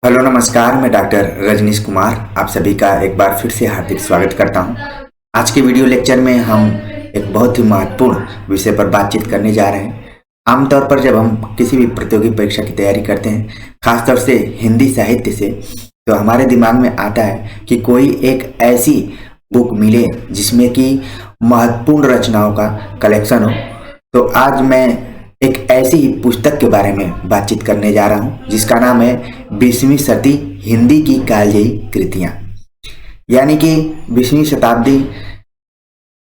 Hello नमस्कार, मैं doctor Rajneesh Kumar आप सभी का एक बार फिर से हार्दिक स्वागत करता हूं। आज के वीडियो लेक्चर में हम एक बहुत ही महत्वपूर्ण विषय पर बातचीत करने जा रहे हैं। आमतौर पर जब हम किसी भी प्रतियोगी परीक्षा की तैयारी करते हैं, खासतौर से हिंदी साहित्य से, तो हमारे दिमाग में आता है कि कोई एक ऐसी बुक मिले जिसमें कि महत्वपूर्ण रचनाओं का कलेक्शन हो। तो आज मैं एक ऐसी ही पुस्तक के बारे में बातचीत करने जा रहा हूं जिसका नाम है 20वीं शती हिंदी की कालजयी कृतियां। यानी कि 20वीं शताब्दी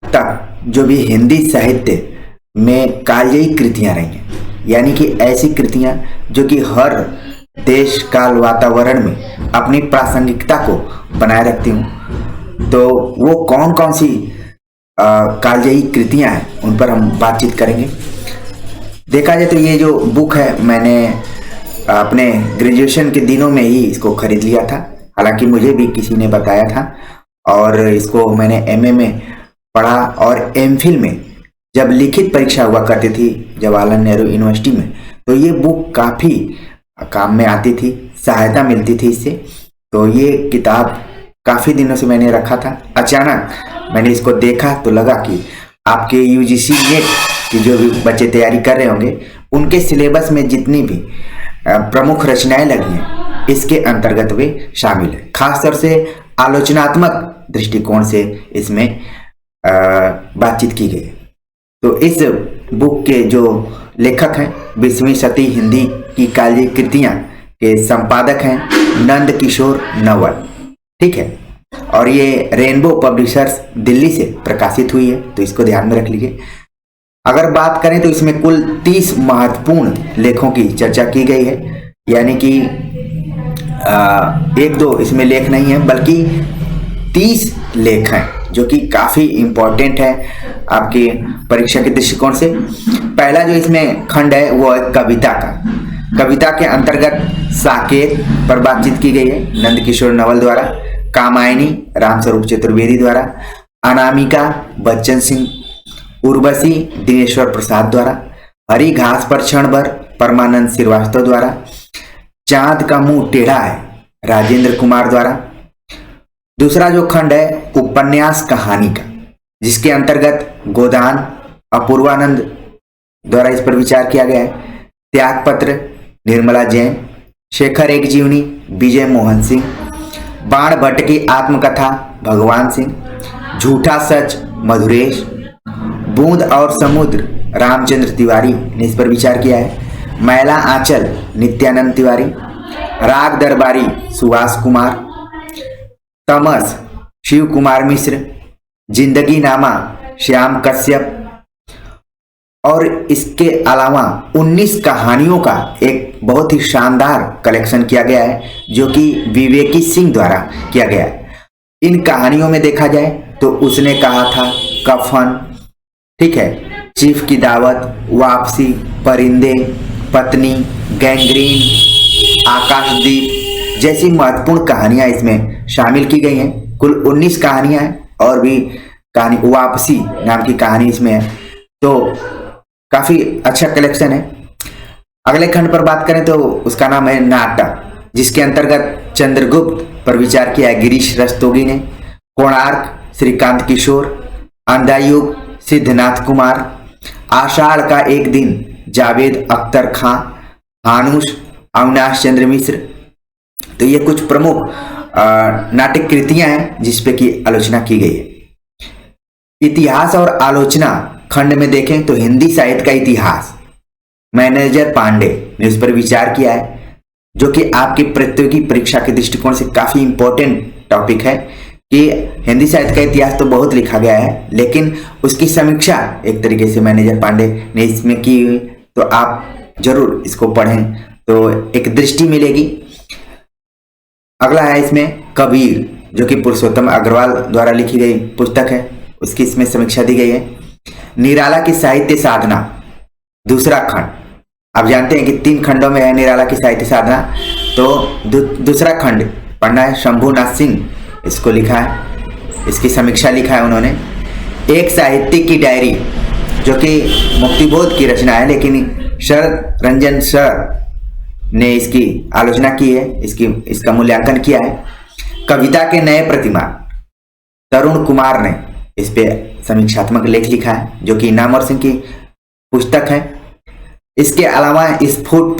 तक जो भी हिंदी साहित्य में कालजयी कृतियां रही हैं, यानी कि ऐसी कृतियां जो कि हर देश काल वातावरण में अपनी प्रासंगिकता को बनाए रखती हूं। तो वो कौन कौन सी कालजयी कृतियां हैं उन पर हम बातचीत करेंगे। देखा जाए तो ये जो बुक है, मैंने अपने ग्रेजुएशन के दिनों में ही इसको खरीद लिया था। हालांकि मुझे भी किसी ने बताया था और इसको मैंने एमए में पढ़ा और एमफिल में जब लिखित परीक्षा हुआ करती थी जवाहरलाल नेहरू यूनिवर्सिटी में, तो ये बुक काफ़ी काम में आती थी, सहायता मिलती थी इससे। तो ये किताब काफ़ी दिनों से मैंने रखा था। अचानक मैंने इसको देखा तो लगा कि आपके यूजीसी नेट कि जो भी बच्चे तैयारी कर रहे होंगे उनके सिलेबस में जितनी भी प्रमुख रचनाएं लगी हैं इसके अंतर्गत वे शामिल है। खासतौर से आलोचनात्मक दृष्टिकोण से इसमें बातचीत की गई। तो इस बुक के जो लेखक हैं 20वीं शती हिंदी की कालजयी कृतियां के संपादक हैं नंद किशोर नवल, ठीक है। और ये रेनबो पब्लिशर्स दिल्ली से प्रकाशित हुई है, तो इसको ध्यान में रख लीजिए। अगर बात करें तो इसमें कुल 30 महत्वपूर्ण लेखों की चर्चा की गई है। यानी कि एक दो इसमें लेख नहीं है बल्कि 30 लेख हैं जो कि काफ़ी इम्पोर्टेंट है आपके परीक्षा के दृष्टिकोण से। पहला जो इसमें खंड है वो है कविता का। कविता के अंतर्गत साकेत पर बातचीत की गई है नंद किशोर नवल द्वारा, कामायनी रामस्वरूप चतुर्वेदी द्वारा, अनामिका बच्चन सिंह, उर्वशी दिनेश्वर प्रसाद द्वारा, हरी घास पर क्षण भर परमानंद श्रीवास्तव द्वारा, चांद का मुंह टेढ़ा है राजेंद्र कुमार द्वारा। दूसरा जो खंड है उपन्यास कहानी का, जिसके अंतर्गत गोदान अपूर्वानंद द्वारा इस पर विचार किया गया है। त्यागपत्र निर्मला जैन, शेखर एक जीवनी विजय मोहन सिंह, बाण भट्ट की आत्मकथा भगवान सिंह, झूठा सच मधुरेश, बूंद और समुद्र रामचंद्र तिवारी ने इस पर विचार किया है। मैला आंचल नित्यानंद तिवारी, राग दरबारी सुभाष कुमार, तमस शिव कुमार मिश्र, जिंदगी नामा श्याम कश्यप। और इसके अलावा 19 कहानियों का एक बहुत ही शानदार कलेक्शन किया गया है जो कि विवेकी सिंह द्वारा किया गया है। इन कहानियों में देखा जाए तो उसने कहा था कफन, ठीक है, चीफ की दावत, वापसी, परिंदे, पत्नी, गैंग्रीन, आकाशदीप जैसी महत्वपूर्ण कहानियां इसमें शामिल की गई हैं। कुल 19 कहानियां हैं और भी कहानी वापसी नाम की कहानी इसमें है। तो काफी अच्छा कलेक्शन है। अगले खंड पर बात करें तो उसका नाम है नाटक, जिसके अंतर्गत चंद्रगुप्त पर विचार किया है गिरीश रस्तोगी ने, कोणार्क श्रीकांत किशोर, अंधायुग सिद्धनाथ कुमार, आषाढ़ का एक दिन जावेद अख्तर खां, हानुष अविनाश चंद्र मिश्र। तो ये कुछ प्रमुख नाटक कृतियां हैं जिसपे की आलोचना की गई है। इतिहास और आलोचना खंड में देखें तो हिंदी साहित्य का इतिहास मैनेजर पांडे ने उस पर विचार किया है, जो कि आपकी प्रतियोगी परीक्षा के दृष्टिकोण से काफी इंपॉर्टेंट टॉपिक है कि हिंदी साहित्य का इतिहास तो बहुत लिखा गया है लेकिन उसकी समीक्षा एक तरीके से मैनेजर पांडे ने इसमें की हुई। तो आप जरूर इसको पढ़ें तो एक दृष्टि मिलेगी। अगला है इसमें कबीर, जो कि पुरुषोत्तम अग्रवाल द्वारा लिखी गई पुस्तक है, उसकी इसमें समीक्षा दी गई है। निराला की साहित्य साधना दूसरा खंड, आप जानते हैं कि 3 खंडों में है निराला की साहित्य साधना। तो दूसरा खंड पढ़ना है। शंभुनाथ सिंह इसको लिखा है, इसकी समीक्षा लिखा है उन्होंने। एक साहित्यिक की डायरी, जो कि मुक्तिबोध की रचना है लेकिन शरद रंजन सर ने इसकी आलोचना की है, इसका मूल्यांकन किया है। कविता के नए प्रतिमा तरुण कुमार ने इस पे समीक्षात्मक लेख लिखा है, जो कि इनाम और सिंह की पुस्तक है। इसके अलावा स्फुट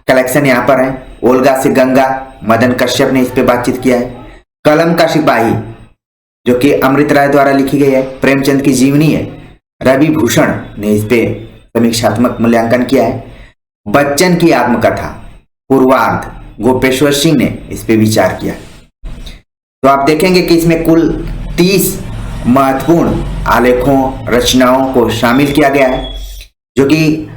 कलेक्शन यहाँ पर है। ओल्गा से गंगा, मदन कश्यप ने इस पे बातचीत किया है। कलम का सिपाही, जो कि अमृत राय द्वारा लिखी गई है, प्रेमचंद की जीवनी है। रवि भूषण ने इस पे समीक्षात्मक मूल्यांकन किया है। बच्चन की आत्मकथा पूर्वार्ध, गोपेश्वर सिंह ने इस पे विचार किया। तो आप देखेंगे कि इसमें कुल 30 महत्वपूर्ण आलेखों, रचनाओं को शामिल किया गया है, जो कि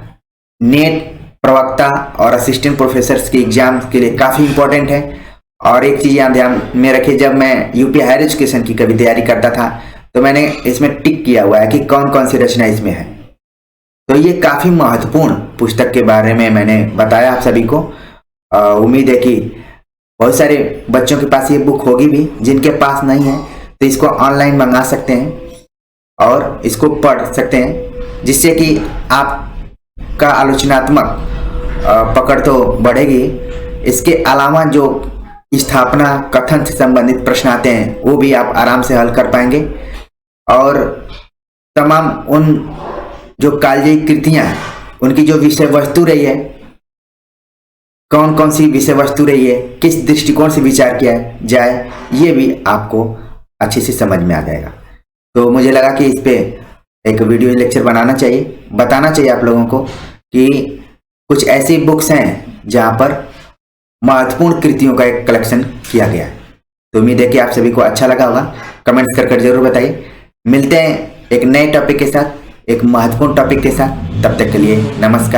नेट प्रवक्ता और असिस्टेंट प्रोफेसर के एग्जाम के लिए काफी इंपॉर्टेंट है। और एक चीज यहाँ ध्यान में रखिए, जब मैं यूपी हायर एजुकेशन की कभी तैयारी करता था तो मैंने इसमें टिक किया हुआ है कि कौन कौन सी रचना इसमें है। तो ये काफी महत्वपूर्ण पुस्तक के बारे में मैंने बताया आप सभी को। उम्मीद है कि बहुत सारे बच्चों के पास ये बुक होगी भी, जिनके पास नहीं है तो इसको ऑनलाइन मंगा सकते हैं और इसको पढ़ सकते हैं, जिससे कि आपका आलोचनात्मक पकड़ तो बढ़ेगी। इसके अलावा जो स्थापना कथन से संबंधित प्रश्न आते हैं वो भी आप आराम से हल कर पाएंगे। और तमाम उन जो कालजयी कृतियां हैं उनकी जो विषय वस्तु रही है, कौन कौन सी विषय वस्तु रही है, किस दृष्टिकोण से विचार किया जाए, ये भी आपको अच्छे से समझ में आ जाएगा। तो मुझे लगा कि इस पे एक वीडियो लेक्चर बनाना चाहिए, बताना चाहिए आप लोगों को कि कुछ ऐसी बुक्स हैं जहां पर महत्वपूर्ण कृतियों का एक कलेक्शन किया गया है। तो उम्मीद है कि आप सभी को अच्छा लगा होगा। कमेंट्स कर जरूर बताइए। मिलते हैं एक नए टॉपिक के साथ, एक महत्वपूर्ण टॉपिक के साथ। तब तक के लिए नमस्कार।